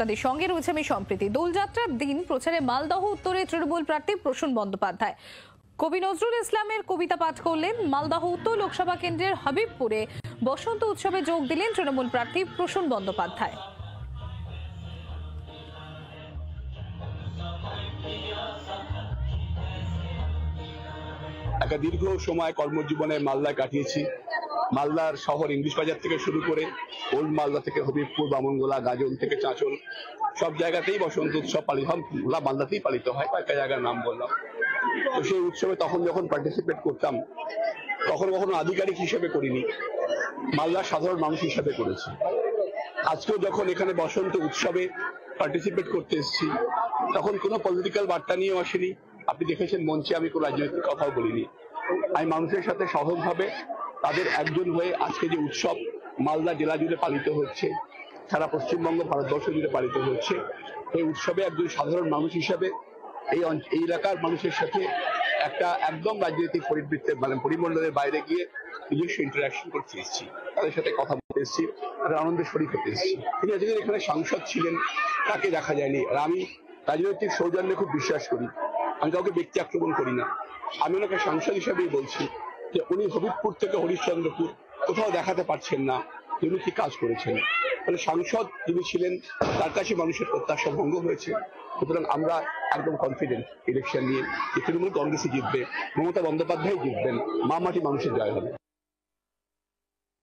আপনাদের সঙ্গে রয়েছে আমি সম্প্রীতি। দোলযাত্রার দিন প্রচারে মালদহ উত্তরে তৃণমূল প্রার্থী প্রসূন বন্দ্যোপাধ্যায় কবি নজরুল ইসলামের কবিতা পাঠ করলেন। মালদহ উত্তর লোকসভা কেন্দ্রের হাবিবপুরে বসন্ত উৎসবে যোগ দিলেন তৃণমূল প্রার্থী প্রসূন বন্দ্যোপাধ্যায়। একটা দীর্ঘ সময় কর্মজীবনে মালদায় কাটিয়েছি। মালদার শহর ইংলিশ বাজার থেকে শুরু করে ওল্ড মালদা থেকে হবিবপুর, বামনগোলা, গাজল থেকে চাঁচল, সব জায়গাতেই বসন্ত উৎসব পালিত হয়। মালদাতেই পালিত হয়, কয়েকটা জায়গার নাম বললাম। তো সেই উৎসবে তখন যখন পার্টিসিপেট করতাম তখন কখনো আধিকারিক হিসেবে করিনি, মালদার সাধারণ মানুষ হিসেবে করেছি। আজকেও যখন এখানে বসন্ত উৎসবে পার্টিসিপেট করতে এসেছি তখন কোনো পলিটিক্যাল বার্তা নিয়েও আসেনি। আপনি দেখেছেন মঞ্চে আমি কোনো রাজনৈতিক কথাও বলিনি। আমি মানুষের সাথে সহজভাবে তাদের একজন হয়ে আজকে যে উৎসব মালদা জেলা জুড়ে পালিত হচ্ছে, সারা পশ্চিমবঙ্গ ভারতবর্ষ জুড়ে পালিত হচ্ছে, এই উৎসবে একজন সাধারণ মানুষ হিসাবে এই এলাকার মানুষের সাথে একটা একদম রাজনৈতিক পরিবৃত্তের পরিমণ্ডলের বাইরে গিয়ে নিজস্ব ইন্টারাকশন করতে এসেছি, তাদের সাথে কথা বলতে এসেছি, তাদের আনন্দের শরীর হতে এসেছি। তিনি আজকে এখানে সাংসদ ছিলেন, তাকে দেখা যায়নি। আর আমি রাজনৈতিক সৌজন্যে খুব বিশ্বাস করি, আমি কাউকে ব্যক্তি আক্রমণ করি না। আমি ওনাকে সাংসদ হিসেবেই বলছি যে উনি হবিবপুর থেকে হরিশ্চন্দ্রপুর কোথাও দেখাতে পারছেন না তিনি কি কাজ করেছেন। মানে সাংসদ যিনি ছিলেন তার কাছে মানুষের প্রত্যাশা ভঙ্গ হয়েছে। সুতরাং আমরা একদম কনফিডেন্ট ইলেকশন নিয়ে যে তৃণমূল কংগ্রেসই জিতবে, মমতা বন্দ্যোপাধ্যায় জিতবেন, মাটি মানুষের জয় হবে।